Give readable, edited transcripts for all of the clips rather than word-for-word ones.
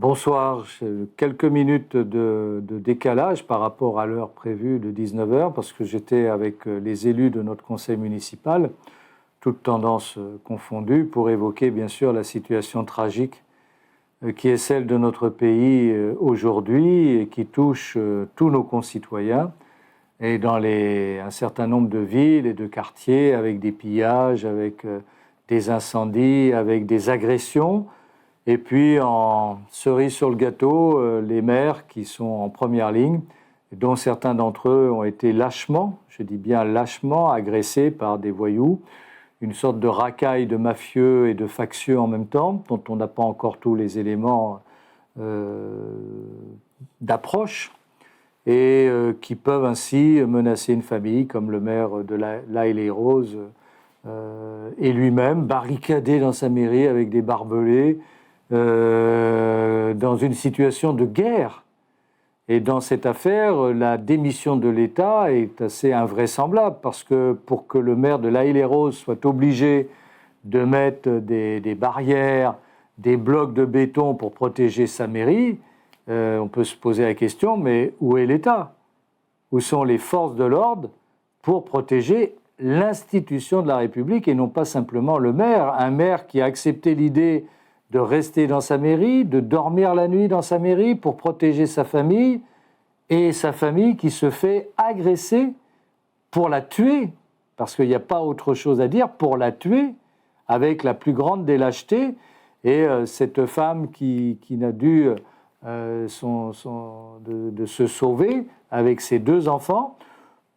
Bonsoir, j'ai quelques minutes de décalage par rapport à l'heure prévue de 19 heures parce que j'étais avec les élus de notre conseil municipal, toutes tendances confondues, pour évoquer bien sûr la situation tragique qui est celle de notre pays aujourd'hui et qui touche tous nos concitoyens et dans un certain nombre de villes et de quartiers avec des pillages, avec des incendies, avec des agressions. Et puis, en cerise sur le gâteau, les maires qui sont en première ligne, dont certains d'entre eux ont été lâchement, je dis bien lâchement, agressés par des voyous, une sorte de racaille de mafieux et de factieux en même temps, dont on n'a pas encore tous les éléments d'approche, et qui peuvent ainsi menacer une famille, comme le maire de l'Haye-les-Roses et lui-même, barricadé dans sa mairie avec des barbelés, dans une situation de guerre. Et dans cette affaire, la démission de l'État est assez invraisemblable parce que pour que le maire de l'Haye-les-Roses soit obligé de mettre des barrières, des blocs de béton pour protéger sa mairie, on peut se poser la question, mais où est l'État? Où sont les forces de l'ordre pour protéger l'institution de la République et non pas simplement le maire? Un maire qui a accepté l'idée de rester dans sa mairie, de dormir la nuit dans sa mairie pour protéger sa famille, et sa famille qui se fait agresser pour la tuer, parce qu'il n'y a pas autre chose à dire, pour la tuer, avec la plus grande des lâchetés. Et cette femme qui n'a dû de se sauver avec ses 2 enfants,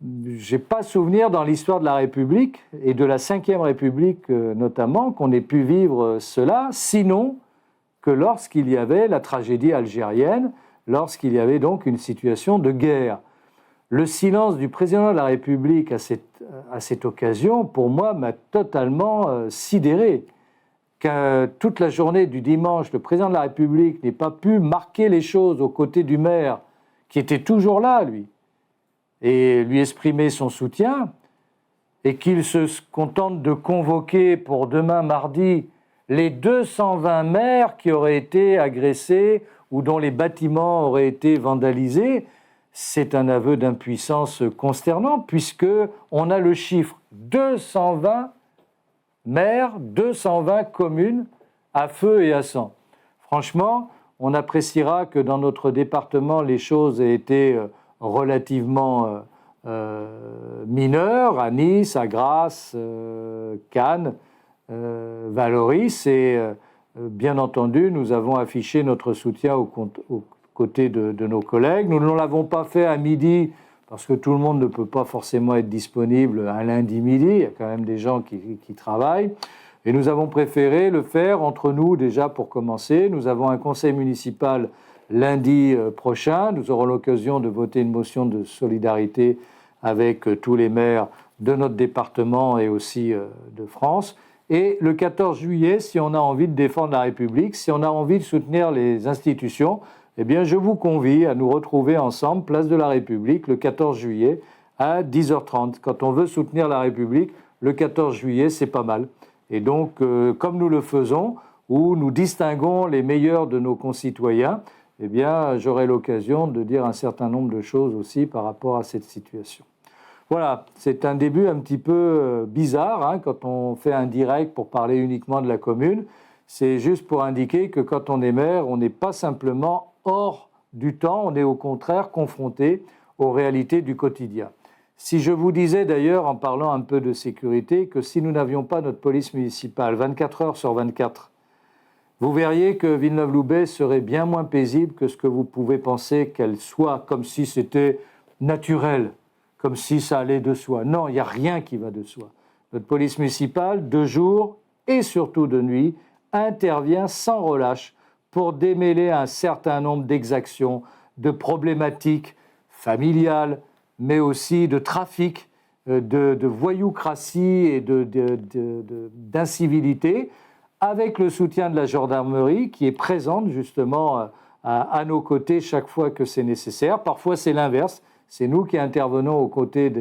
je n'ai pas souvenir dans l'histoire de la République, et de la Ve République notamment, qu'on ait pu vivre cela, sinon que lorsqu'il y avait la tragédie algérienne, lorsqu'il y avait donc une situation de guerre. Le silence du président de la République à cette occasion, pour moi, m'a totalement sidéré. Que toute la journée du dimanche, le président de la République n'ait pas pu marquer les choses aux côtés du maire, qui était toujours là, lui, et lui exprimer son soutien, et qu'il se contente de convoquer pour demain mardi les 220 maires qui auraient été agressés ou dont les bâtiments auraient été vandalisés, c'est un aveu d'impuissance consternant, puisqu'on a le chiffre 220 maires, 220 communes à feu et à sang. Franchement, on appréciera que dans notre département, les choses aient été relativement mineures, à Nice, à Grasse, Cannes, Valoris, et bien entendu, nous avons affiché notre soutien aux côtés de nos collègues. Nous ne l'avons pas fait à midi, parce que tout le monde ne peut pas forcément être disponible un lundi midi, il y a quand même des gens qui travaillent, et nous avons préféré le faire entre nous déjà pour commencer. Nous avons un conseil municipal lundi prochain, nous aurons l'occasion de voter une motion de solidarité avec tous les maires de notre département et aussi de France. Et le 14 juillet, si on a envie de défendre la République, si on a envie de soutenir les institutions, eh bien je vous convie à nous retrouver ensemble, place de la République, le 14 juillet à 10h30. Quand on veut soutenir la République, le 14 juillet, c'est pas mal. Et donc, comme nous le faisons, où nous distinguons les meilleurs de nos concitoyens, eh bien j'aurai l'occasion de dire un certain nombre de choses aussi par rapport à cette situation. Voilà, c'est un début un petit peu bizarre quand on fait un direct pour parler uniquement de la commune. C'est juste pour indiquer que quand on est maire, on n'est pas simplement hors du temps, on est au contraire confronté aux réalités du quotidien. Si je vous disais d'ailleurs, en parlant un peu de sécurité, que si nous n'avions pas notre police municipale 24 heures sur 24, vous verriez que Villeneuve-Loubet serait bien moins paisible que ce que vous pouvez penser qu'elle soit, comme si c'était naturel, comme si ça allait de soi. Non, il n'y a rien qui va de soi. Notre police municipale, de jour et surtout de nuit, intervient sans relâche pour démêler un certain nombre d'exactions, de problématiques familiales, mais aussi de trafic, de voyoucratie et d'incivilité, avec le soutien de la gendarmerie qui est présente justement à nos côtés chaque fois que c'est nécessaire. Parfois c'est l'inverse. C'est nous qui intervenons aux côtés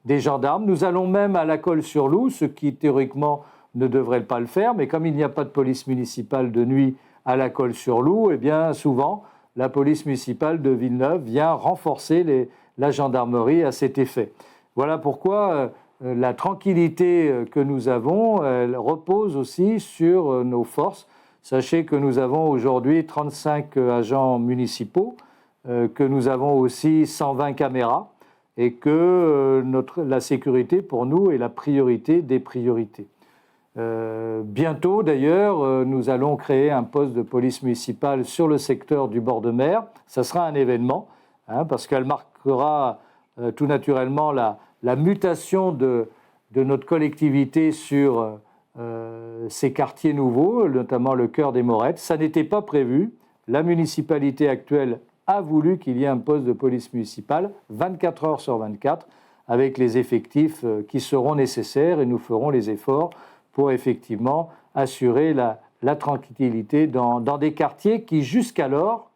des gendarmes. Nous allons même à la Colle-sur-Loup, ce qui théoriquement ne devrait pas le faire, mais comme il n'y a pas de police municipale de nuit à la Colle-sur-Loup, eh bien souvent la police municipale de Villeneuve vient renforcer la gendarmerie à cet effet. Voilà pourquoi la tranquillité que nous avons, elle repose aussi sur nos forces. Sachez que nous avons aujourd'hui 35 agents municipaux, que nous avons aussi 120 caméras et que la sécurité pour nous est la priorité des priorités. Bientôt d'ailleurs, nous allons créer un poste de police municipale sur le secteur du bord de mer. Ça sera un événement, parce qu'elle marquera tout naturellement la mutation de notre collectivité sur ces quartiers nouveaux, notamment le cœur des Morettes. Ça n'était pas prévu. La municipalité actuelle a voulu qu'il y ait un poste de police municipale 24 heures sur 24 avec les effectifs qui seront nécessaires et nous ferons les efforts pour effectivement assurer la tranquillité dans des quartiers qui jusqu'alors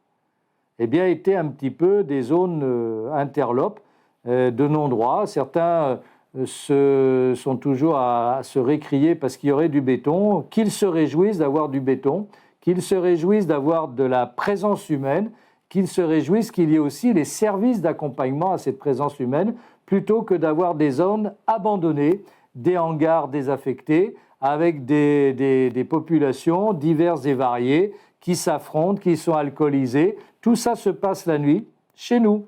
étaient un petit peu des zones interlopes de non-droit. Certains sont toujours à se récrier parce qu'il y aurait du béton, qu'ils se réjouissent d'avoir du béton, qu'ils se réjouissent d'avoir de la présence humaine, qu'ils se réjouissent qu'il y ait aussi les services d'accompagnement à cette présence humaine, plutôt que d'avoir des zones abandonnées, des hangars désaffectés, avec des populations diverses et variées qui s'affrontent, qui sont alcoolisées. Tout ça se passe la nuit, chez nous,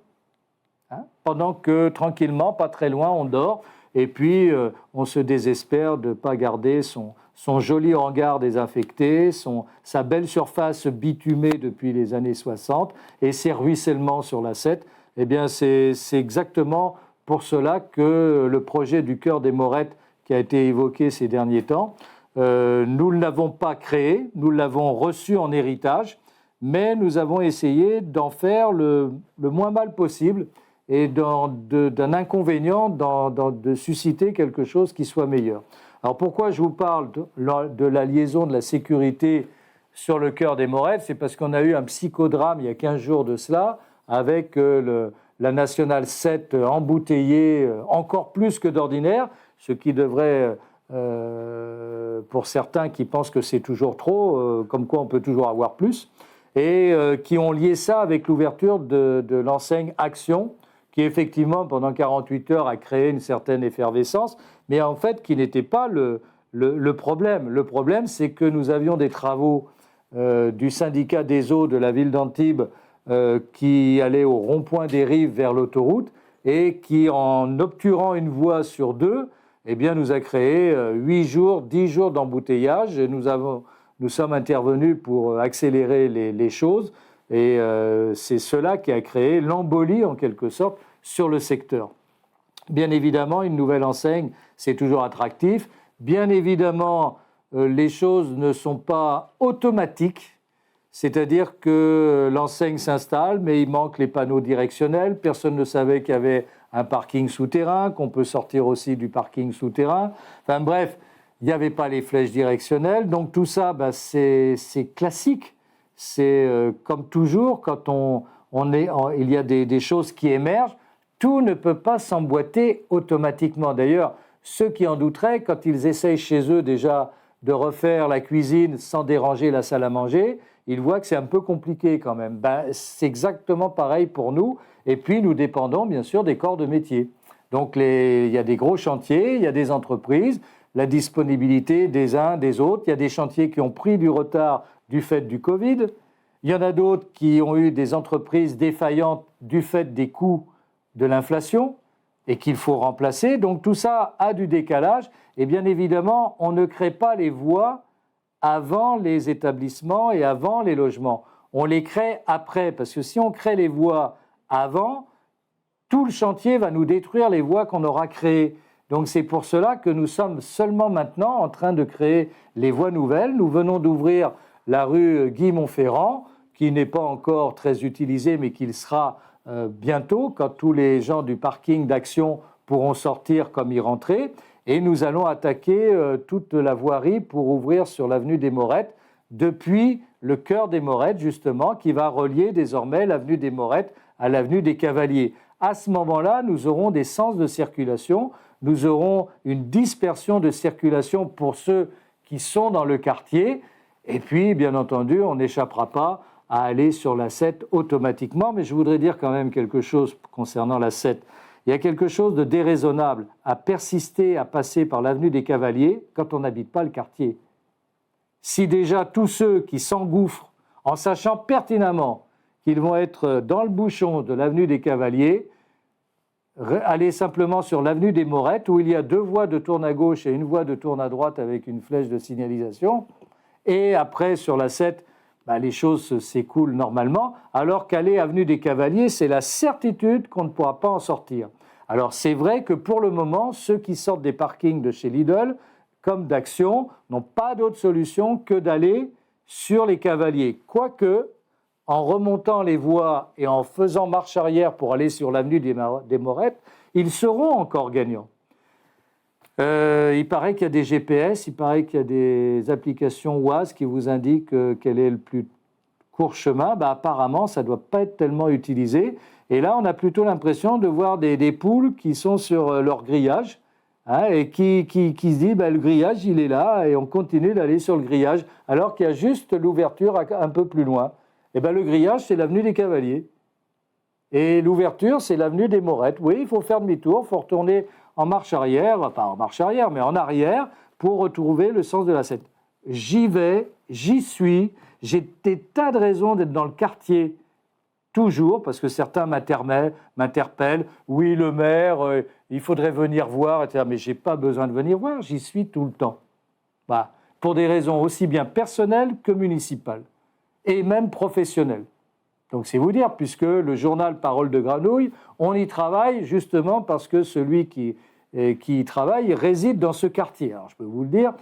pendant que tranquillement, pas très loin, on dort. Et puis, on se désespère de ne pas garder son joli hangar désaffecté, sa belle surface bitumée depuis les années 60 et ses ruissellements sur la 7. Eh bien, c'est exactement pour cela que le projet du cœur des Morettes qui a été évoqué ces derniers temps, nous ne l'avons pas créé, nous l'avons reçu en héritage, mais nous avons essayé d'en faire le moins mal possible et d'un inconvénient, de susciter quelque chose qui soit meilleur. Alors pourquoi je vous parle de la liaison de la sécurité sur le cœur des Morettes? C'est parce qu'on a eu un psychodrame il y a 15 jours de cela, avec la Nationale 7 embouteillée encore plus que d'ordinaire, ce qui devrait, pour certains qui pensent que c'est toujours trop, comme quoi on peut toujours avoir plus, et qui ont lié ça avec l'ouverture de l'enseigne Action, qui effectivement, pendant 48 heures, a créé une certaine effervescence, mais en fait, qui n'était pas le problème. Le problème, c'est que nous avions des travaux du syndicat des eaux de la ville d'Antibes qui allaient au rond-point des Rives vers l'autoroute et qui, en obturant une voie sur deux, eh bien, nous a créé 8 jours, 10 jours d'embouteillage. Et nous sommes intervenus pour accélérer les choses. Et c'est cela qui a créé l'embolie, en quelque sorte, sur le secteur. Bien évidemment, une nouvelle enseigne, c'est toujours attractif. Bien évidemment, les choses ne sont pas automatiques, c'est-à-dire que l'enseigne s'installe, mais il manque les panneaux directionnels. Personne ne savait qu'il y avait un parking souterrain, qu'on peut sortir aussi du parking souterrain. Enfin bref, il n'y avait pas les flèches directionnelles. Donc tout ça, c'est classique. C'est comme toujours, quand il y a des choses qui émergent, tout ne peut pas s'emboîter automatiquement. D'ailleurs, ceux qui en douteraient, quand ils essayent chez eux déjà de refaire la cuisine sans déranger la salle à manger, ils voient que c'est un peu compliqué quand même. C'est exactement pareil pour nous. Et puis, nous dépendons bien sûr des corps de métier. Donc, il y a des gros chantiers, il y a des entreprises, la disponibilité des uns, des autres. Il y a des chantiers qui ont pris du retard du fait du Covid. Il y en a d'autres qui ont eu des entreprises défaillantes du fait des coûts de l'inflation et qu'il faut remplacer. Donc tout ça a du décalage. Et bien évidemment, on ne crée pas les voies avant les établissements et avant les logements. On les crée après, parce que si on crée les voies avant, tout le chantier va nous détruire les voies qu'on aura créées. Donc c'est pour cela que nous sommes seulement maintenant en train de créer les voies nouvelles. Nous venons d'ouvrir la rue Guy-Montferrand, qui n'est pas encore très utilisée, mais qui le sera bientôt, quand tous les gens du parking d'Action pourront sortir comme y rentrer. Et nous allons attaquer toute la voirie pour ouvrir sur l'avenue des Morettes, depuis le cœur des Morettes, justement, qui va relier désormais l'avenue des Morettes à l'avenue des Cavaliers. À ce moment-là, nous aurons des sens de circulation, nous aurons une dispersion de circulation pour ceux qui sont dans le quartier, Et puis, bien entendu, on n'échappera pas à aller sur la 7 automatiquement, mais je voudrais dire quand même quelque chose concernant la 7. Il y a quelque chose de déraisonnable à persister, à passer par l'avenue des Cavaliers quand on n'habite pas le quartier. Si déjà tous ceux qui s'engouffrent en sachant pertinemment qu'ils vont être dans le bouchon de l'avenue des Cavaliers, aller simplement sur l'avenue des Morettes où il y a 2 voies de tourne à gauche et 1 voie de tourne à droite avec une flèche de signalisation, et après sur la 7, les choses s'écoulent normalement, alors qu'aller avenue des Cavaliers, c'est la certitude qu'on ne pourra pas en sortir. Alors c'est vrai que pour le moment, ceux qui sortent des parkings de chez Lidl, comme d'Action, n'ont pas d'autre solution que d'aller sur les Cavaliers. Quoique, en remontant les voies et en faisant marche arrière pour aller sur l'avenue des Morettes, ils seront encore gagnants. Il paraît qu'il y a des GPS, il paraît qu'il y a des applications Waze qui vous indiquent quel est le plus court chemin. Apparemment, ça ne doit pas être tellement utilisé. Et là, on a plutôt l'impression de voir des poules qui sont sur leur grillage, et qui se disent le grillage, il est là, et on continue d'aller sur le grillage, alors qu'il y a juste l'ouverture un peu plus loin. Le grillage, c'est l'avenue des Cavaliers. Et l'ouverture, c'est l'avenue des Morettes. Oui, il faut faire demi-tour, il faut retourner en marche arrière, pas en marche arrière, mais en arrière, pour retrouver le sens de la 7. J'y vais, j'y suis, j'ai des tas de raisons d'être dans le quartier toujours, parce que certains m'interpellent. Oui, le maire, il faudrait venir voir, etc. Mais je n'ai pas besoin de venir voir, j'y suis tout le temps. Pour des raisons aussi bien personnelles que municipales, et même professionnelles. Donc c'est vous dire, puisque le journal Parole de Grenouille, on y travaille justement parce que celui qui y travaille réside dans ce quartier. Alors je peux vous le dire,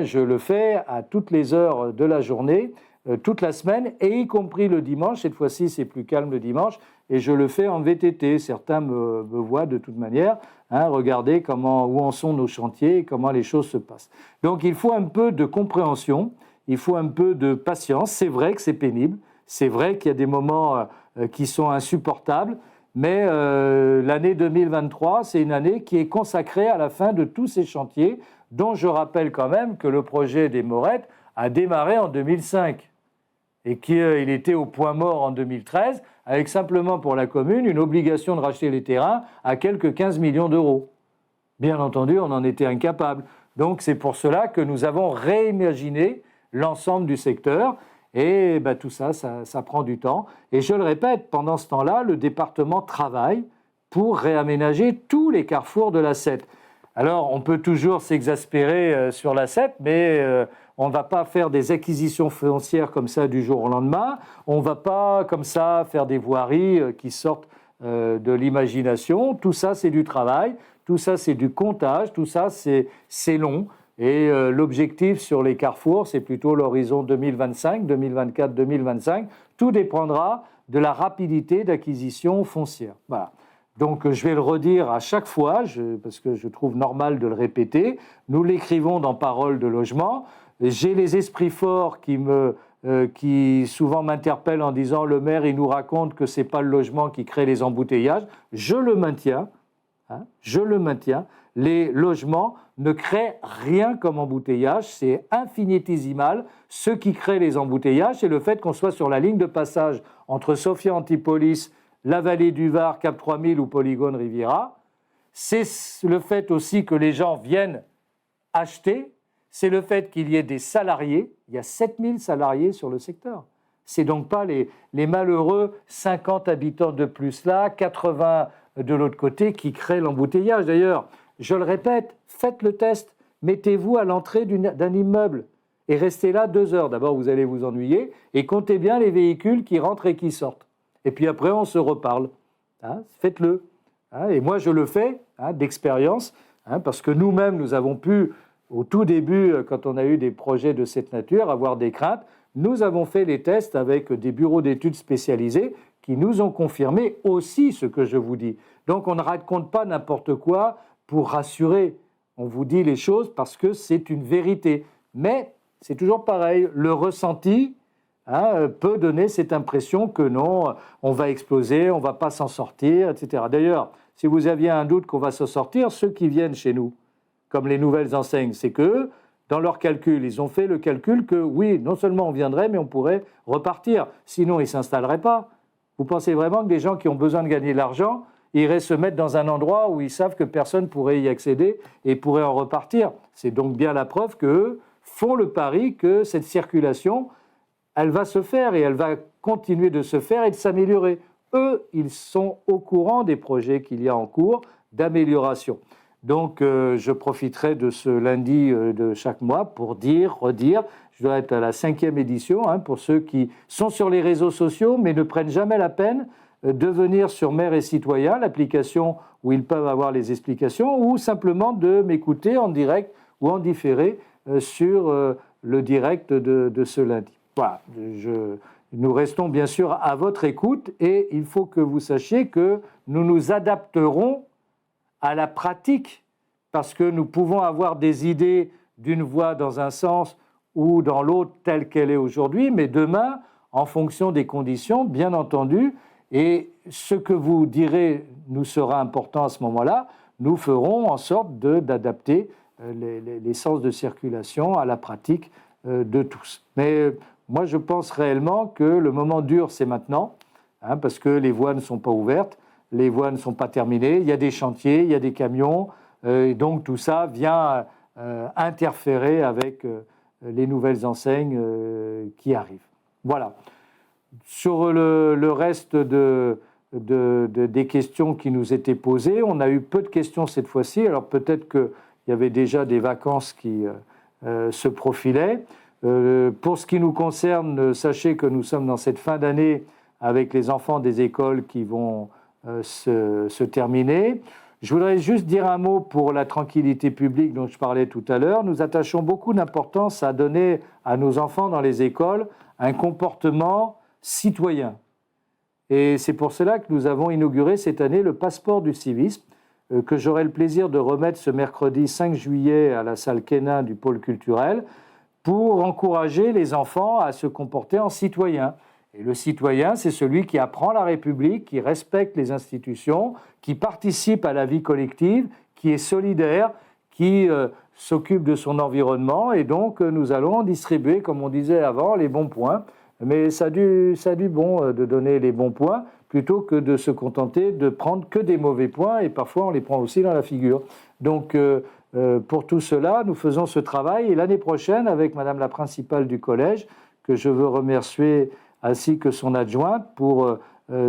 je le fais à toutes les heures de la journée, toute la semaine, et y compris le dimanche. Cette fois-ci, c'est plus calme le dimanche, et je le fais en VTT. Certains me voient de toute manière, regarder où en sont nos chantiers et comment les choses se passent. Donc il faut un peu de compréhension, il faut un peu de patience. C'est vrai que c'est pénible. C'est vrai qu'il y a des moments qui sont insupportables, mais l'année 2023, c'est une année qui est consacrée à la fin de tous ces chantiers, dont je rappelle quand même que le projet des Morettes a démarré en 2005 et qu'il était au point mort en 2013, avec simplement pour la commune une obligation de racheter les terrains à quelques 15 millions d'euros. Bien entendu, on en était incapable. Donc c'est pour cela que nous avons réimaginé l'ensemble du secteur. Et tout ça prend du temps. Et je le répète, pendant ce temps-là, le département travaille pour réaménager tous les carrefours de la 7. Alors, on peut toujours s'exaspérer sur la 7, mais on ne va pas faire des acquisitions foncières comme ça du jour au lendemain. On ne va pas, comme ça, faire des voiries qui sortent de l'imagination. Tout ça, c'est du travail. Tout ça, c'est du comptage. Tout ça, c'est long. Et l'objectif sur les carrefours, c'est plutôt l'horizon 2025, 2024, 2025. Tout dépendra de la rapidité d'acquisition foncière. Voilà. Donc je vais le redire à chaque fois, parce que je trouve normal de le répéter. Nous l'écrivons dans Parole de logement. J'ai les esprits forts qui souvent m'interpellent en disant « le maire, il nous raconte que ce n'est pas le logement qui crée les embouteillages ». Je le maintiens. Je le maintiens. Les logements ne créent rien comme embouteillage, c'est infinitésimal. Ce qui crée les embouteillages, c'est le fait qu'on soit sur la ligne de passage entre Sophia Antipolis, la vallée du Var, Cap 3000 ou Polygone Riviera. C'est le fait aussi que les gens viennent acheter, c'est le fait qu'il y ait des salariés. Il y a 7000 salariés sur le secteur. C'est donc pas les malheureux 50 habitants de plus là, 80 de l'autre côté qui créent l'embouteillage. D'ailleurs, je le répète, faites le test, mettez-vous à l'entrée d'un immeuble et restez là 2 heures. D'abord, vous allez vous ennuyer et comptez bien les véhicules qui rentrent et qui sortent. Et puis après, on se reparle. Faites-le. Et moi, je le fais d'expérience, parce que nous-mêmes, nous avons pu, au tout début, quand on a eu des projets de cette nature, avoir des craintes. Nous avons fait les tests avec des bureaux d'études spécialisés qui nous ont confirmé aussi ce que je vous dis. Donc, on ne raconte pas n'importe quoi pour rassurer. On vous dit les choses parce que c'est une vérité. Mais c'est toujours pareil, le ressenti peut donner cette impression que non, on va exploser, on ne va pas s'en sortir, etc. D'ailleurs, si vous aviez un doute qu'on va s'en sortir, ceux qui viennent chez nous, comme les nouvelles enseignes, c'est qu'eux, dans leur calcul. Ils ont fait le calcul que, oui, non seulement on viendrait, mais on pourrait repartir. Sinon, ils ne s'installeraient pas. Vous pensez vraiment que des gens qui ont besoin de gagner de l'argent iraient se mettre dans un endroit où ils savent que personne ne pourrait y accéder et pourrait en repartir? C'est donc bien la preuve qu'eux font le pari que cette circulation, elle va se faire et elle va continuer de se faire et de s'améliorer. Eux, ils sont au courant des projets qu'il y a en cours d'amélioration. Donc, je profiterai de ce lundi de chaque mois pour dire, redire. Je dois être à la 5e édition, pour ceux qui sont sur les réseaux sociaux, mais ne prennent jamais la peine de venir sur Maire et Citoyen, l'application où ils peuvent avoir les explications, ou simplement de m'écouter en direct ou en différé sur le direct de ce lundi. Voilà, nous restons bien sûr à votre écoute et il faut que vous sachiez que nous nous adapterons à la pratique, parce que nous pouvons avoir des idées d'une voie dans un sens ou dans l'autre telle qu'elle est aujourd'hui, mais demain, en fonction des conditions, bien entendu, et ce que vous direz nous sera important à ce moment-là, nous ferons en sorte d'adapter les sens de circulation à la pratique de tous. Mais moi, je pense réellement que le moment dur, c'est maintenant, parce que les voies ne sont pas ouvertes, les voies ne sont pas terminées, il y a des chantiers, il y a des camions, et donc tout ça vient interférer avec les nouvelles enseignes qui arrivent. Voilà. Sur le reste des questions qui nous étaient posées, on a eu peu de questions cette fois-ci, alors peut-être qu'il y avait déjà des vacances qui se profilaient. Pour ce qui nous concerne, sachez que nous sommes dans cette fin d'année avec les enfants des écoles qui vont se terminer. Je voudrais juste dire un mot pour la tranquillité publique dont je parlais tout à l'heure. Nous attachons beaucoup d'importance à donner à nos enfants dans les écoles un comportement citoyen. Et c'est pour cela que nous avons inauguré cette année le passeport du civisme, que j'aurai le plaisir de remettre ce mercredi 5 juillet à la salle Quénin du pôle culturel, pour encourager les enfants à se comporter en citoyen. Et le citoyen, c'est celui qui apprend la République, qui respecte les institutions, qui participe à la vie collective, qui est solidaire, qui s'occupe de son environnement. Et donc, nous allons distribuer, comme on disait avant, les bons points. Mais ça a du bon de donner les bons points, plutôt que de se contenter de prendre que des mauvais points. Et parfois, on les prend aussi dans la figure. Donc, pour tout cela, nous faisons ce travail. Et l'année prochaine, avec Madame la principale du collège, que je veux remercier, ainsi que son adjointe, pour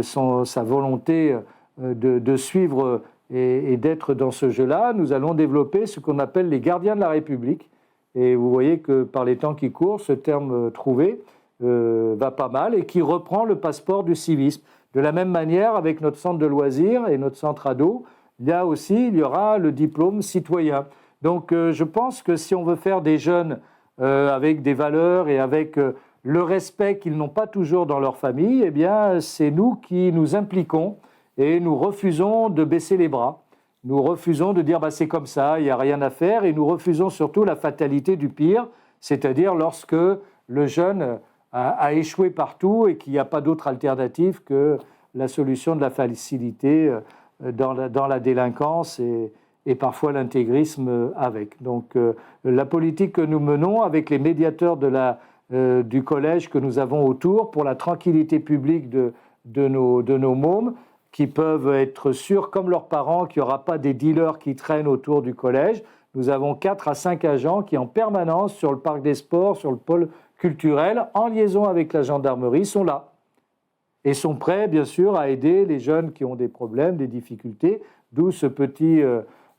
sa volonté de suivre et d'être dans ce jeu-là, nous allons développer ce qu'on appelle les gardiens de la République. Et vous voyez que par les temps qui courent, ce terme trouvé va pas mal et qui reprend le passeport du civisme. De la même manière, avec notre centre de loisirs et notre centre ado, là aussi, il y aura le diplôme citoyen. Donc, je pense que si on veut faire des jeunes avec des valeurs et avec le respect qu'ils n'ont pas toujours dans leur famille, eh bien, c'est nous qui nous impliquons et nous refusons de baisser les bras. Nous refusons de dire c'est comme ça, il n'y a rien à faire, et nous refusons surtout la fatalité du pire, c'est-à-dire lorsque le jeune a échoué partout et qu'il n'y a pas d'autre alternative que la solution de la facilité dans la délinquance et parfois l'intégrisme avec. Donc la politique que nous menons avec les médiateurs du collège que nous avons autour pour la tranquillité publique de nos mômes, qui peuvent être sûrs, comme leurs parents, qu'il n'y aura pas des dealers qui traînent autour du collège. Nous avons 4 à 5 agents qui, en permanence, sur le parc des sports, sur le pôle culturel, en liaison avec la gendarmerie, sont là. Et sont prêts, bien sûr, à aider les jeunes qui ont des problèmes, des difficultés, d'où ce petit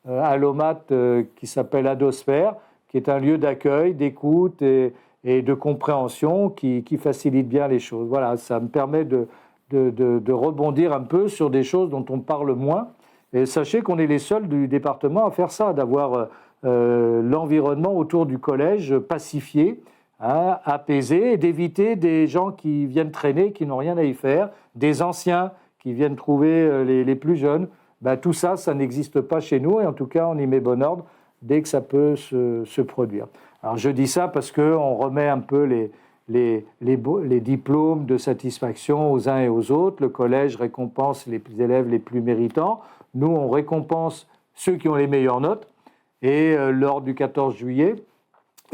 allomate qui s'appelle Adosphère, qui est un lieu d'accueil, d'écoute et de compréhension qui facilite bien les choses. Voilà, ça me permet de rebondir un peu sur des choses dont on parle moins. Et sachez qu'on est les seuls du département à faire ça, d'avoir l'environnement autour du collège pacifié, apaisé, et d'éviter des gens qui viennent traîner, qui n'ont rien à y faire, des anciens qui viennent trouver les plus jeunes. Tout ça, ça n'existe pas chez nous, et en tout cas, on y met bon ordre dès que ça peut se produire. Alors je dis ça parce qu'on remet un peu les diplômes de satisfaction aux uns et aux autres. Le collège récompense les élèves les plus méritants. Nous, on récompense ceux qui ont les meilleures notes. Et lors du 14 juillet,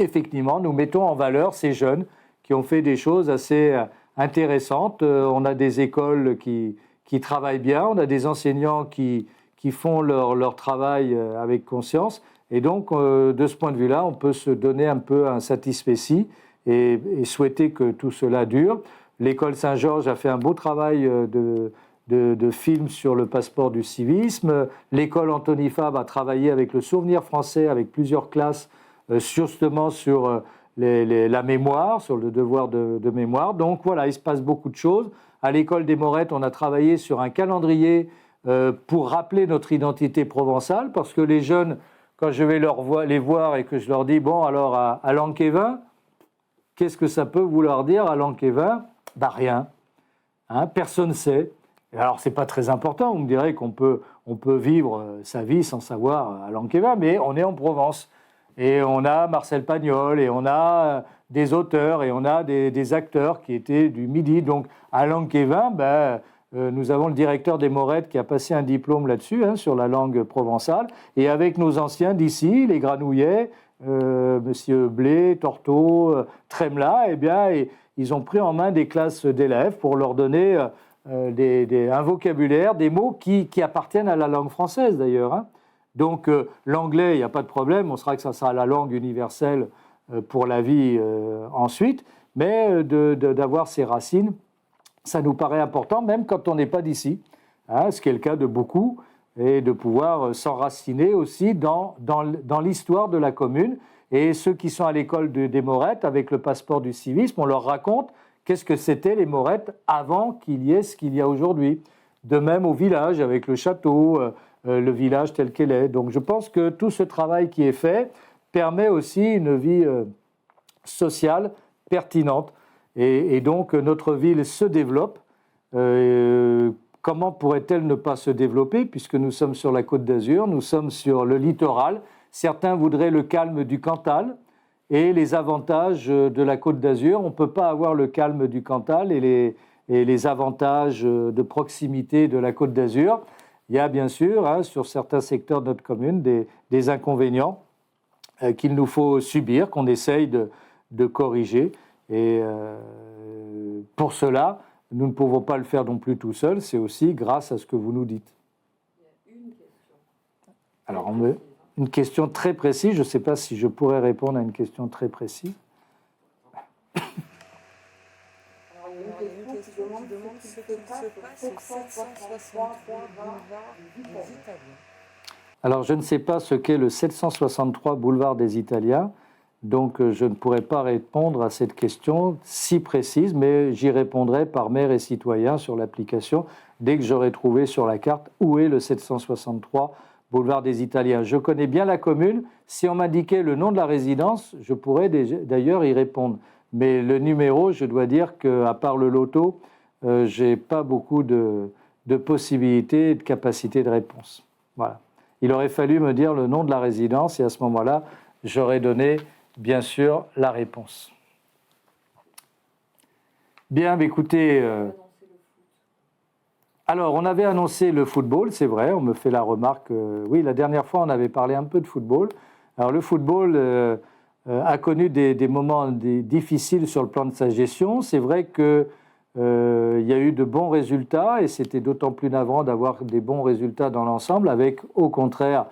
effectivement, nous mettons en valeur ces jeunes qui ont fait des choses assez intéressantes. On a des écoles qui travaillent bien, on a des enseignants qui font leur travail avec conscience. Et donc, de ce point de vue-là, on peut se donner un peu un satisfecit et souhaiter que tout cela dure. L'école Saint-Georges a fait un beau travail de film sur le passeport du civisme. L'école Anthony Fabre a travaillé avec le Souvenir français, avec plusieurs classes, justement sur la mémoire, sur le devoir de mémoire. Donc voilà, il se passe beaucoup de choses. À l'école des Morettes, on a travaillé sur un calendrier pour rappeler notre identité provençale, parce que les jeunes, quand je vais les voir et que je leur dis, bon, alors à Lanquévin, qu'est-ce que ça peut vouloir dire à Lanquévin? Ben rien. Hein, personne ne sait. Et alors, ce n'est pas très important. Vous me direz qu'on peut vivre sa vie sans savoir à Lanquévin, mais on est en Provence. Et on a Marcel Pagnol, et on a des auteurs, et on a des acteurs qui étaient du Midi. Donc, à Lanquévin, nous avons le directeur des Morettes qui a passé un diplôme là-dessus, sur la langue provençale. Et avec nos anciens d'ici, les Granouillais, Monsieur Blé, Torteau, Tremla, eh bien, ils ont pris en main des classes d'élèves pour leur donner un vocabulaire, des mots qui appartiennent à la langue française d'ailleurs. Donc l'anglais, il n'y a pas de problème, on sera que ça sera la langue universelle pour la vie ensuite, mais d'avoir ces racines, ça nous paraît important, même quand on n'est pas d'ici, ce qui est le cas de beaucoup, et de pouvoir s'enraciner aussi dans l'histoire de la commune. Et ceux qui sont à l'école des Morettes, avec le passeport du civisme, on leur raconte qu'est-ce que c'était les Morettes avant qu'il y ait ce qu'il y a aujourd'hui. De même au village, avec le château, le village tel qu'il est. Donc je pense que tout ce travail qui est fait permet aussi une vie sociale pertinente. Et donc notre ville se développe. Comment pourrait-elle ne pas se développer, puisque nous sommes sur la Côte d'Azur, nous sommes sur le littoral. Certains voudraient le calme du Cantal et les avantages de la Côte d'Azur. On ne peut pas avoir le calme du Cantal et les avantages de proximité de la Côte d'Azur. Il y a bien sûr, sur certains secteurs de notre commune, des inconvénients qu'il nous faut subir, qu'on essaye de corriger. Et pour cela, nous ne pouvons pas le faire non plus tout seul, c'est aussi grâce à ce que vous nous dites. Il y a une question. Alors, une question très précise, je ne sais pas si je pourrais répondre à une question très précise. Alors, il y a une question qui demande ce qui se passe au 763 boulevard des Italiens. Alors, je ne sais pas ce qu'est le 763 boulevard des Italiens, donc je ne pourrais pas répondre à cette question si précise, mais j'y répondrai par maire et citoyen sur l'application dès que j'aurai trouvé sur la carte où est le 763 boulevard des Italiens. Je connais bien la commune. Si on m'indiquait le nom de la résidence, je pourrais d'ailleurs y répondre. Mais le numéro, je dois dire qu'à part le loto, je n'ai pas beaucoup de possibilités et de capacités de réponse. Voilà. Il aurait fallu me dire le nom de la résidence et à ce moment-là, j'aurais donné, bien sûr, la réponse. Bien, écoutez... Alors, on avait annoncé le football, c'est vrai, on me fait la remarque. Oui, la dernière fois, on avait parlé un peu de football. Alors, le football a connu des moments difficiles sur le plan de sa gestion. C'est vrai qu'il y a eu de bons résultats et c'était d'autant plus navrant d'avoir des bons résultats dans l'ensemble, avec au contraire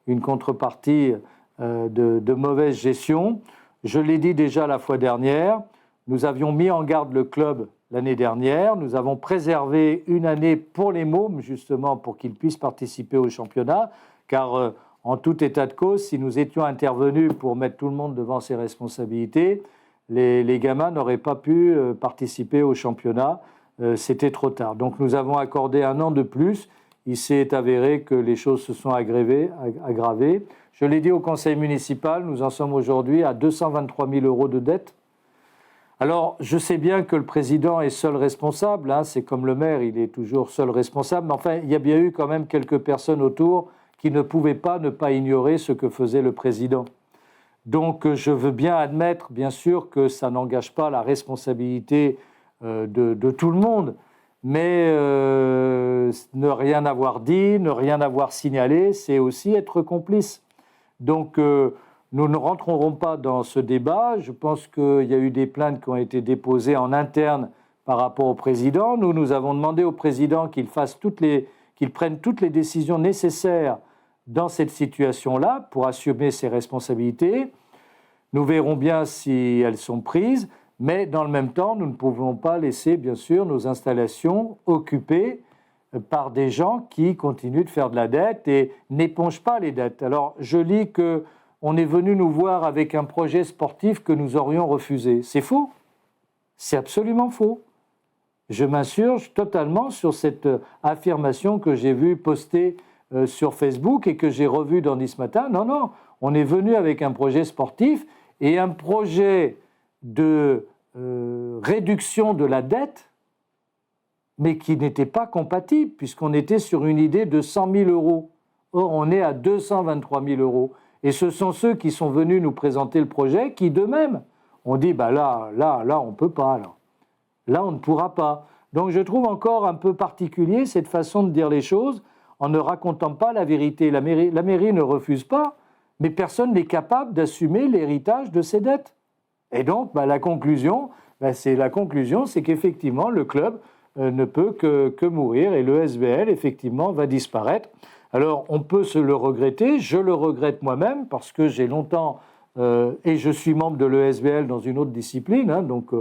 une contrepartie de mauvaise gestion. Je l'ai dit déjà la fois dernière, nous avions mis en garde le club l'année dernière. Nous avons préservé une année pour les mômes, justement, pour qu'ils puissent participer au championnat, car en tout état de cause, si nous étions intervenus pour mettre tout le monde devant ses responsabilités, les gamins n'auraient pas pu participer au championnat. C'était trop tard. Donc nous avons accordé un an de plus. Il s'est avéré que les choses se sont aggravées. Je l'ai dit au conseil municipal, nous en sommes aujourd'hui à 223 000 € de dette. Alors, je sais bien que le président est seul responsable, c'est comme le maire, il est toujours seul responsable, mais enfin, il y a bien eu quand même quelques personnes autour qui ne pouvaient pas ne pas ignorer ce que faisait le président. Donc, je veux bien admettre, bien sûr, que ça n'engage pas la responsabilité de tout le monde, mais ne rien avoir dit, ne rien avoir signalé, c'est aussi être complice. Donc, Nous ne rentrerons pas dans ce débat. Je pense qu'il y a eu des plaintes qui ont été déposées en interne par rapport au président. Nous avons demandé au président qu'il prenne toutes les décisions nécessaires dans cette situation-là pour assumer ses responsabilités. Nous verrons bien si elles sont prises, mais dans le même temps, nous ne pouvons pas laisser, bien sûr, nos installations occupées par des gens qui continuent de faire de la dette et n'épongent pas les dettes. Alors, je lis qu'on est venu nous voir avec un projet sportif que nous aurions refusé. C'est faux. C'est absolument faux. Je m'insurge totalement sur cette affirmation que j'ai vue postée sur Facebook et que j'ai revue dans ce matin. Non, on est venu avec un projet sportif et un projet de réduction de la dette, mais qui n'était pas compatible, puisqu'on était sur une idée de 100 000 €. Or, on est à 223 000 €. Et ce sont ceux qui sont venus nous présenter le projet qui, d'eux-mêmes, ont dit là, on ne peut pas. Là, on ne pourra pas. Donc, je trouve encore un peu particulier cette façon de dire les choses en ne racontant pas la vérité. La mairie ne refuse pas, mais personne n'est capable d'assumer l'héritage de ses dettes. Et donc, la conclusion, c'est qu'effectivement, le club ne peut que mourir et le SBL, effectivement, va disparaître. Alors, on peut se le regretter, je le regrette moi-même parce que j'ai longtemps, et je suis membre de l'ESBL dans une autre discipline, donc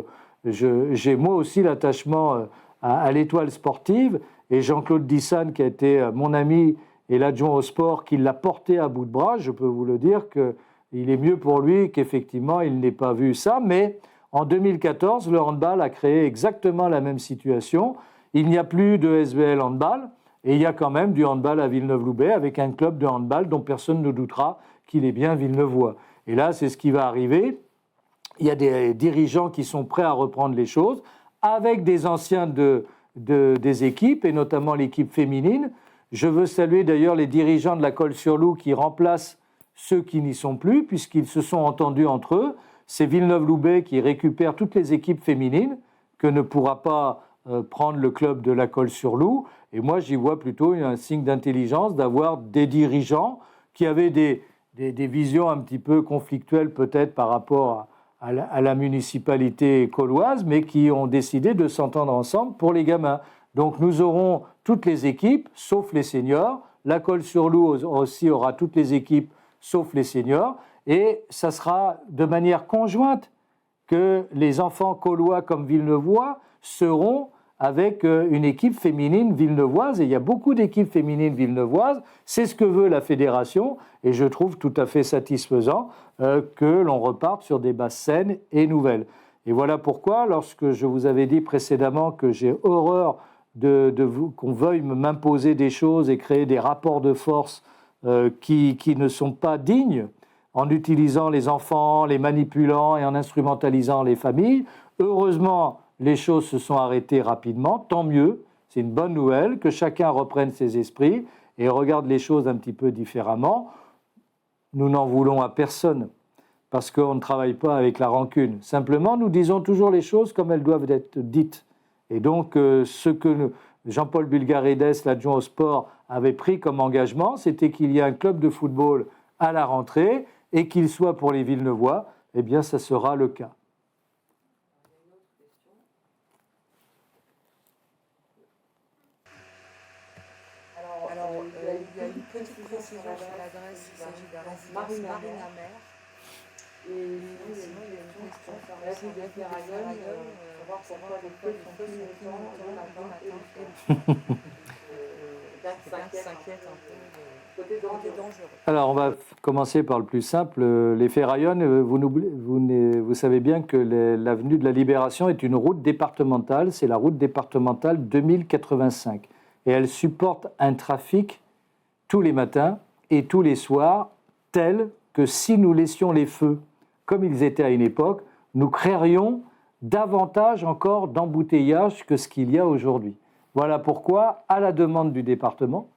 j'ai moi aussi l'attachement à l'étoile sportive, et Jean-Claude Dissane, qui a été mon ami et l'adjoint au sport, qui l'a porté à bout de bras, je peux vous le dire qu'il est mieux pour lui qu'effectivement il n'ait pas vu ça, mais en 2014, le handball a créé exactement la même situation. Il n'y a plus de SBL handball et il y a quand même du handball à Villeneuve-Loubet avec un club de handball dont personne ne doutera qu'il est bien villeneuvois. Et là, c'est ce qui va arriver. Il y a des dirigeants qui sont prêts à reprendre les choses avec des anciens des équipes et notamment l'équipe féminine. Je veux saluer d'ailleurs les dirigeants de la Colle-sur-Loup qui remplacent ceux qui n'y sont plus puisqu'ils se sont entendus entre eux. C'est Villeneuve-Loubet qui récupère toutes les équipes féminines que ne pourra pas prendre le club de la Colle-sur-Loup. Et moi, j'y vois plutôt un signe d'intelligence d'avoir des dirigeants qui avaient des visions un petit peu conflictuelles peut-être par rapport à la municipalité colloise, mais qui ont décidé de s'entendre ensemble pour les gamins. Donc nous aurons toutes les équipes, sauf les seniors. La Colle-sur-Loup aussi aura toutes les équipes, sauf les seniors. Et ça sera de manière conjointe que les enfants collois comme villeneuvois seront avec une équipe féminine villeneuvoise. Et il y a beaucoup d'équipes féminines villeneuvoises. C'est ce que veut la fédération. Et je trouve tout à fait satisfaisant que l'on reparte sur des bases saines et nouvelles. Et voilà pourquoi, lorsque je vous avais dit précédemment que j'ai horreur qu'on veuille m'imposer des choses et créer des rapports de force qui ne sont pas dignes, en utilisant les enfants, les manipulant et en instrumentalisant les familles. Heureusement, les choses se sont arrêtées rapidement, tant mieux, c'est une bonne nouvelle, que chacun reprenne ses esprits et regarde les choses un petit peu différemment. Nous n'en voulons à personne, parce qu'on ne travaille pas avec la rancune. Simplement, nous disons toujours les choses comme elles doivent être dites. Et donc, ce que Jean-Paul Bulgarides, l'adjoint au sport, avait pris comme engagement, c'était qu'il y a un club de football à la rentrée, et qu'il soit pour les Villeneuvois, eh bien, ça sera le cas. Alors, il y a une petite précision sur l'adresse, il s'agit de la résidence Marina-Mer. Et sinon, il y a une question sur la rue des Ferraillonnes, savoir pourquoi les feux sont clignotants le matin et s'inquiète un peu. Alors, on va commencer par le plus simple. Les Ferraillonnes, vous savez bien que l'avenue de la Libération est une route départementale. C'est la route départementale 2085. Et elle supporte un trafic tous les matins et tous les soirs tel que si nous laissions les feux comme ils étaient à une époque, nous créerions davantage encore d'embouteillages que ce qu'il y a aujourd'hui. Voilà pourquoi, à la demande du département,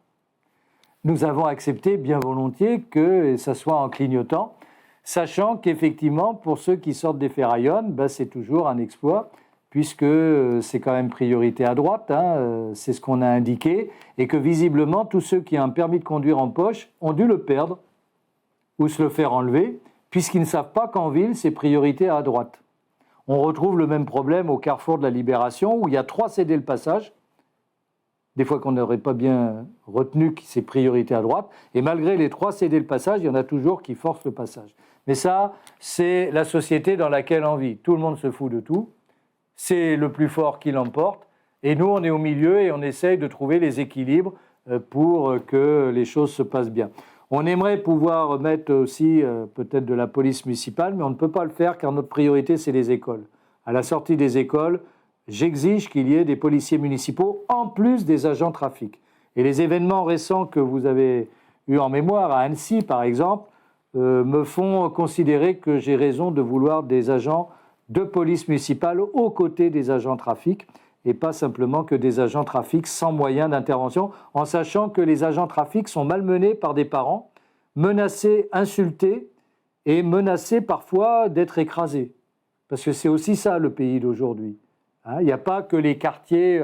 nous avons accepté bien volontiers que ça soit en clignotant, sachant qu'effectivement, pour ceux qui sortent des Ferraillonnes, c'est toujours un exploit, puisque c'est quand même priorité à droite, c'est ce qu'on a indiqué, et que visiblement, tous ceux qui ont un permis de conduire en poche ont dû le perdre ou se le faire enlever, puisqu'ils ne savent pas qu'en ville, c'est priorité à droite. On retrouve le même problème au carrefour de la Libération, où il y a 3 cédés le passage, des fois qu'on n'aurait pas bien retenu que c'est priorité à droite, et malgré les 3 cédés le passage, il y en a toujours qui forcent le passage. Mais ça, c'est la société dans laquelle on vit. Tout le monde se fout de tout, c'est le plus fort qui l'emporte, et nous, on est au milieu et on essaye de trouver les équilibres pour que les choses se passent bien. On aimerait pouvoir mettre aussi peut-être de la police municipale, mais on ne peut pas le faire car notre priorité, c'est les écoles. À la sortie des écoles, j'exige qu'il y ait des policiers municipaux en plus des agents trafic. Et les événements récents que vous avez eus en mémoire, à Annecy par exemple, me font considérer que j'ai raison de vouloir des agents de police municipale aux côtés des agents trafic et pas simplement que des agents trafic sans moyens d'intervention, en sachant que les agents trafic sont malmenés par des parents, menacés, insultés et menacés parfois d'être écrasés. Parce que c'est aussi ça le pays d'aujourd'hui. Il n'y a pas que les quartiers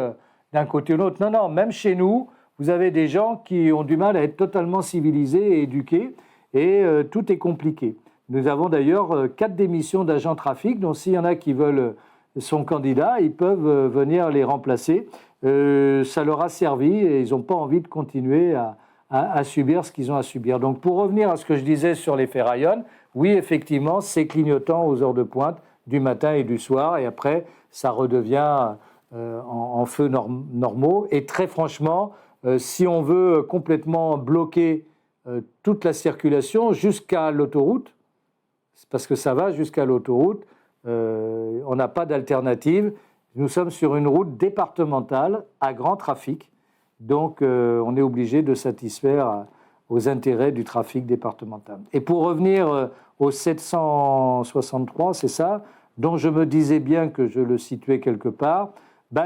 d'un côté ou de l'autre. Non, non, même chez nous, vous avez des gens qui ont du mal à être totalement civilisés et éduqués, et tout est compliqué. Nous avons d'ailleurs 4 démissions d'agents trafic, donc s'il y en a qui veulent son candidat, ils peuvent venir les remplacer. Ça leur a servi et ils n'ont pas envie de continuer à subir ce qu'ils ont à subir. Donc pour revenir à ce que je disais sur les ferraillons, oui, effectivement, c'est clignotant aux heures de pointe du matin et du soir, et après, ça redevient en feux normaux. Et très franchement, si on veut complètement bloquer toute la circulation jusqu'à l'autoroute, parce que ça va jusqu'à l'autoroute, on n'a pas d'alternative. Nous sommes sur une route départementale à grand trafic, donc on est obligé de satisfaire aux intérêts du trafic départemental. Et pour revenir au 763, c'est ça, dont je me disais bien que je le situais quelque part,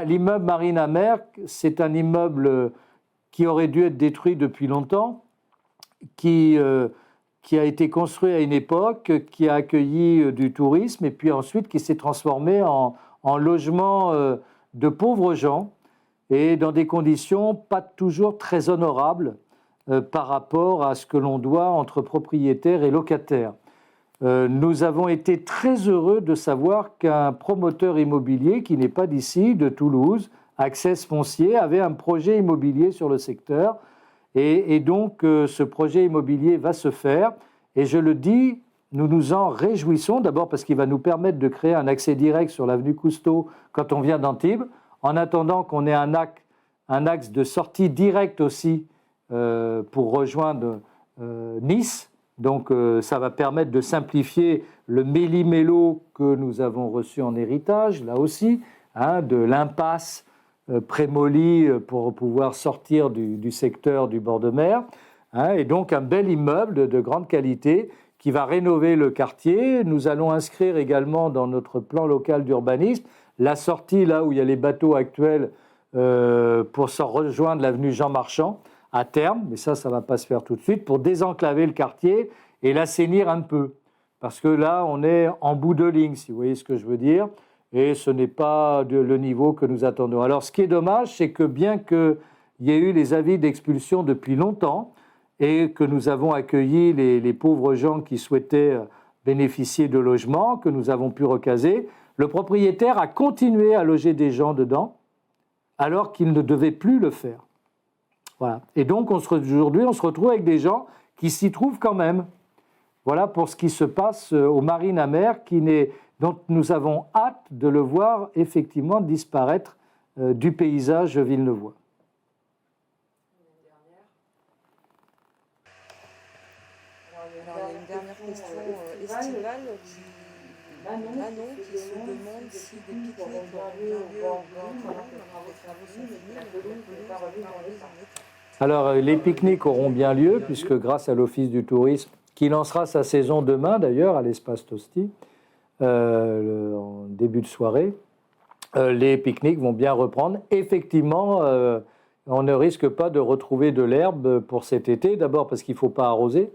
l'immeuble Marina Merck, c'est un immeuble qui aurait dû être détruit depuis longtemps, qui a été construit à une époque, qui a accueilli du tourisme, et puis ensuite qui s'est transformé en logement de pauvres gens, et dans des conditions pas toujours très honorables par rapport à ce que l'on doit entre propriétaires et locataires. Nous avons été très heureux de savoir qu'un promoteur immobilier, qui n'est pas d'ici, de Toulouse, Access Foncier, avait un projet immobilier sur le secteur. Et donc, ce projet immobilier va se faire. Et je le dis, nous nous en réjouissons, d'abord parce qu'il va nous permettre de créer un accès direct sur l'avenue Cousteau quand on vient d'Antibes, en attendant qu'on ait un axe de sortie directe aussi pour rejoindre Nice. Donc, ça va permettre de simplifier le méli-mélo que nous avons reçu en héritage, là aussi, de l'impasse Prémoli pour pouvoir sortir du secteur du bord de mer. Et donc, un bel immeuble de grande qualité qui va rénover le quartier. Nous allons inscrire également dans notre plan local d'urbanisme la sortie là où il y a les bateaux actuels pour se rejoindre l'avenue Jean Marchand à terme, mais ça ne va pas se faire tout de suite, pour désenclaver le quartier et l'assainir un peu. Parce que là, on est en bout de ligne, si vous voyez ce que je veux dire, et ce n'est pas le niveau que nous attendons. Alors, ce qui est dommage, c'est que bien qu'il y ait eu les avis d'expulsion depuis longtemps et que nous avons accueilli les pauvres gens qui souhaitaient bénéficier de logements, que nous avons pu recaser, le propriétaire a continué à loger des gens dedans alors qu'il ne devait plus le faire. Voilà. Et donc, aujourd'hui, on se retrouve avec des gens qui s'y trouvent quand même. Voilà pour ce qui se passe au Marina Merck, dont nous avons hâte de le voir effectivement disparaître du paysage villeneuvois. Alors, il y a une dernière question estivale Manon qui se demande si des pique-niques auront lieu au bord pendant que les travaux sont finis, mais la pelouse n'est pas remise en état. Alors, les pique-niques auront bien lieu, puisque grâce à l'Office du tourisme, qui lancera sa saison demain d'ailleurs à l'espace Tosti, en début de soirée, les pique-niques vont bien reprendre. Effectivement, on ne risque pas de retrouver de l'herbe pour cet été, d'abord parce qu'il ne faut pas arroser,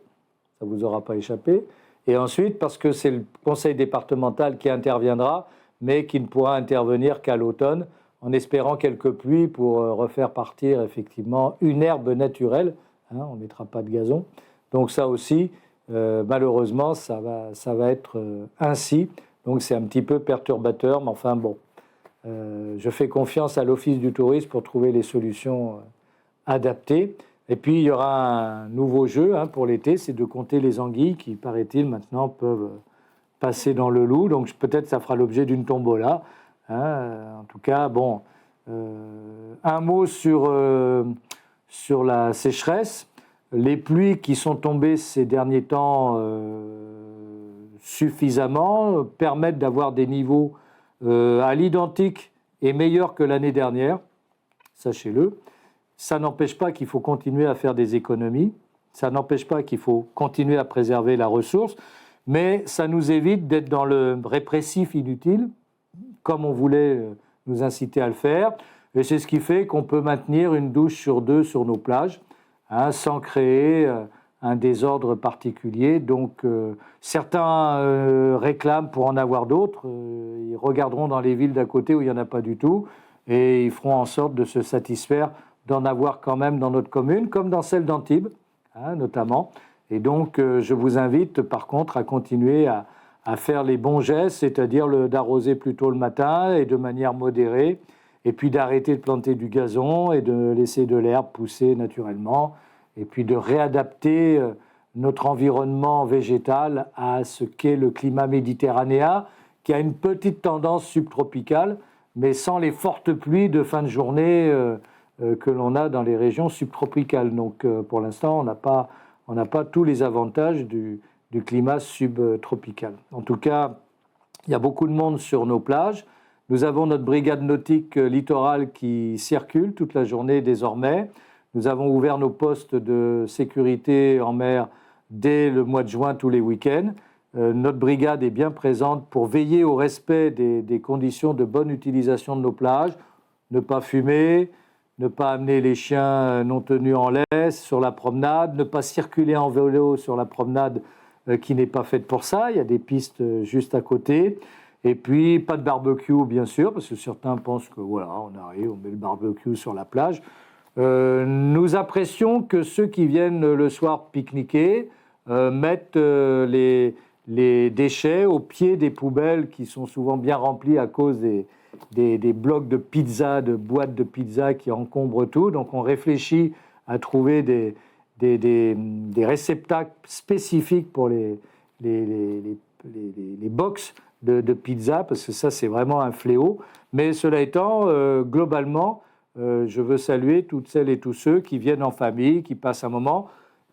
ça ne vous aura pas échappé, et ensuite parce que c'est le conseil départemental qui interviendra, mais qui ne pourra intervenir qu'à l'automne, en espérant quelques pluies pour refaire partir effectivement une herbe naturelle. On ne mettra pas de gazon. Donc ça aussi, malheureusement, ça va être ainsi. Donc c'est un petit peu perturbateur, mais enfin bon, je fais confiance à l'Office du tourisme pour trouver les solutions adaptées. Et puis il y aura un nouveau jeu pour l'été, c'est de compter les anguilles qui, paraît-il, maintenant peuvent passer dans le Loup. Donc peut-être ça fera l'objet d'une tombola. En tout cas, bon, un mot sur la sécheresse. Les pluies qui sont tombées ces derniers temps suffisamment permettent d'avoir des niveaux à l'identique et meilleurs que l'année dernière, sachez-le. Ça n'empêche pas qu'il faut continuer à faire des économies, ça n'empêche pas qu'il faut continuer à préserver la ressource, mais ça nous évite d'être dans le répressif inutile, comme on voulait nous inciter à le faire, et c'est ce qui fait qu'on peut maintenir une douche sur 2 sur nos plages, sans créer un désordre particulier. Donc certains réclament pour en avoir d'autres, ils regarderont dans les villes d'à côté où il n'y en a pas du tout, et ils feront en sorte de se satisfaire d'en avoir quand même dans notre commune, comme dans celle d'Antibes, notamment. Et donc je vous invite par contre à continuer à faire les bons gestes, c'est-à-dire d'arroser plutôt le matin et de manière modérée, et puis d'arrêter de planter du gazon et de laisser de l'herbe pousser naturellement, et puis de réadapter notre environnement végétal à ce qu'est le climat méditerranéen, qui a une petite tendance subtropicale, mais sans les fortes pluies de fin de journée que l'on a dans les régions subtropicales. Donc pour l'instant, on n'a pas tous les avantages du climat subtropical. En tout cas, il y a beaucoup de monde sur nos plages. Nous avons notre brigade nautique littorale qui circule toute la journée désormais. Nous avons ouvert nos postes de sécurité en mer dès le mois de juin, tous les week-ends. Notre brigade est bien présente pour veiller au respect des conditions de bonne utilisation de nos plages, ne pas fumer, ne pas amener les chiens non tenus en laisse sur la promenade, ne pas circuler en vélo sur la promenade qui n'est pas faite pour ça. Il y a des pistes juste à côté. Et puis, pas de barbecue, bien sûr, parce que certains pensent que voilà, on arrive, on met le barbecue sur la plage. Nous apprécions que ceux qui viennent le soir pique-niquer mettent les déchets au pied des poubelles qui sont souvent bien remplies à cause des blocs de pizza, de boîtes de pizza qui encombrent tout. Donc on réfléchit à trouver des réceptacles spécifiques pour les box de pizza, parce que ça c'est vraiment un fléau. Mais cela étant, globalement, je veux saluer toutes celles et tous ceux qui viennent en famille, qui passent un moment.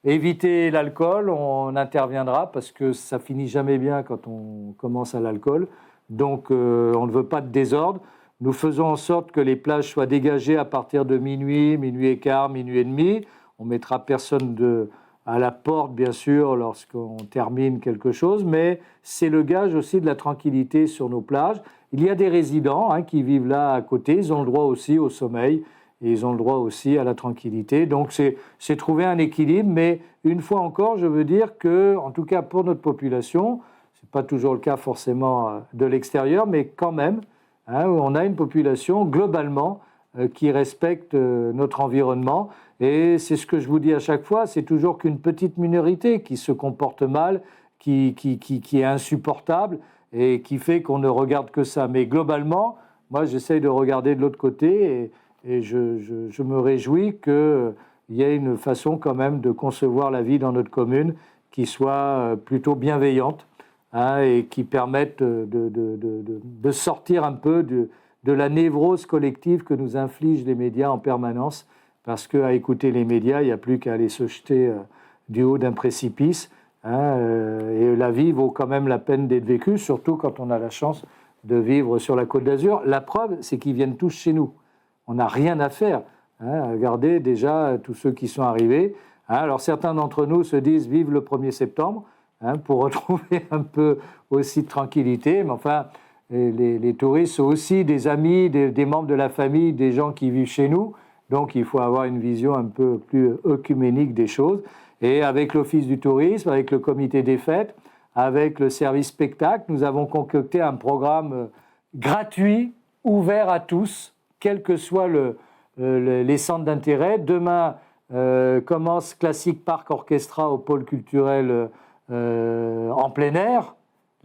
Éviter l'alcool, on interviendra parce que ça finit jamais bien quand on commence à l'alcool. Donc on ne veut pas de désordre. Nous faisons en sorte que les plages soient dégagées à partir de minuit, minuit et quart, minuit et demi. On mettra personne à la porte, bien sûr, lorsqu'on termine quelque chose, mais c'est le gage aussi de la tranquillité sur nos plages. Il y a des résidents qui vivent là à côté, ils ont le droit aussi au sommeil et ils ont le droit aussi à la tranquillité. Donc c'est trouver un équilibre, mais une fois encore, je veux dire que, en tout cas pour notre population, ce n'est pas toujours le cas forcément de l'extérieur, mais quand même, on a une population globalement qui respecte notre environnement. Et c'est ce que je vous dis à chaque fois, c'est toujours qu'une petite minorité qui se comporte mal, qui est insupportable et qui fait qu'on ne regarde que ça. Mais globalement, moi j'essaye de regarder de l'autre côté et je me réjouis qu'il y ait une façon quand même de concevoir la vie dans notre commune qui soit plutôt bienveillante et qui permette de sortir un peu de la névrose collective que nous infligent les médias en permanence. Parce qu'à écouter les médias, il n'y a plus qu'à aller se jeter du haut d'un précipice. Et la vie vaut quand même la peine d'être vécue, surtout quand on a la chance de vivre sur la Côte d'Azur. La preuve, c'est qu'ils viennent tous chez nous. On n'a rien à faire. Regardez déjà tous ceux qui sont arrivés. Alors certains d'entre nous se disent « vive le 1er septembre » pour retrouver un peu aussi de tranquillité. Mais enfin, les touristes sont aussi des amis, des membres de la famille, des gens qui vivent chez nous. Donc il faut avoir une vision un peu plus œcuménique des choses. Et avec l'Office du tourisme, avec le comité des fêtes, avec le service spectacle, nous avons concocté un programme gratuit, ouvert à tous, quels que soient les centres d'intérêt. Demain commence Classic Park Orchestra au pôle culturel en plein air,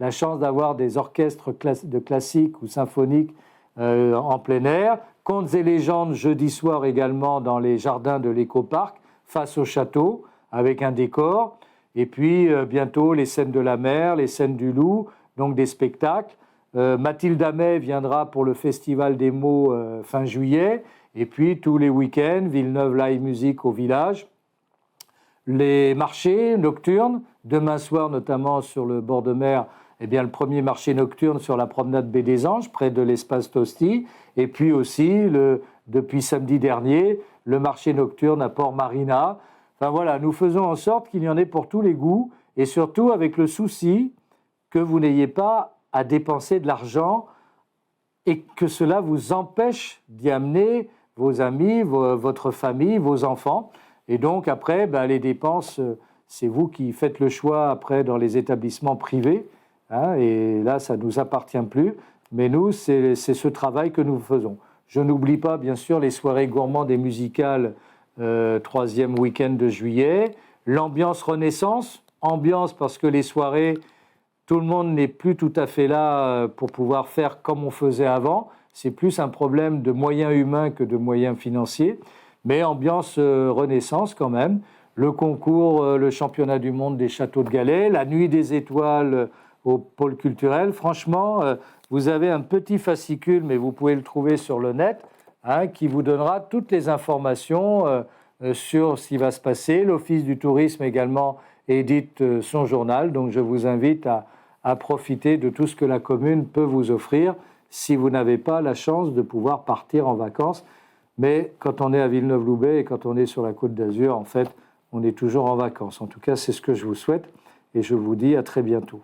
la chance d'avoir des orchestres de classique ou symphoniques en plein air, contes et légendes jeudi soir également dans les jardins de l'éco-parc, face au château, avec un décor, et puis bientôt les scènes de la mer, les scènes du loup, donc des spectacles. Mathilde Amet viendra pour le Festival des mots fin juillet, et puis tous les week-ends, Villeneuve Live Music au village. Les marchés nocturnes, demain soir notamment sur le bord de mer, eh bien, le premier marché nocturne sur la promenade Baie des Anges, près de l'espace Tosti, et puis aussi, depuis samedi dernier, le marché nocturne à Port Marina. Enfin voilà, nous faisons en sorte qu'il y en ait pour tous les goûts, et surtout avec le souci que vous n'ayez pas à dépenser de l'argent et que cela vous empêche d'y amener vos amis, votre famille, vos enfants. Et donc après, les dépenses, c'est vous qui faites le choix après dans les établissements privés. Hein, et là, ça ne nous appartient plus. Mais nous, c'est ce travail que nous faisons. Je n'oublie pas, bien sûr, les soirées gourmandes et musicales, 3e week-end de juillet. L'ambiance Renaissance. Ambiance parce que les soirées, tout le monde n'est plus tout à fait là pour pouvoir faire comme on faisait avant. C'est plus un problème de moyens humains que de moyens financiers. Mais ambiance Renaissance quand même. Le concours, le championnat du monde des châteaux de galets, la nuit des étoiles au pôle culturel. Franchement, vous avez un petit fascicule, mais vous pouvez le trouver sur le net, hein, qui vous donnera toutes les informations sur ce qui va se passer. L'Office du tourisme également édite son journal, donc je vous invite à profiter de tout ce que la commune peut vous offrir si vous n'avez pas la chance de pouvoir partir en vacances. Mais quand on est à Villeneuve-Loubet et quand on est sur la Côte d'Azur, en fait, on est toujours en vacances. En tout cas, c'est ce que je vous souhaite et je vous dis à très bientôt.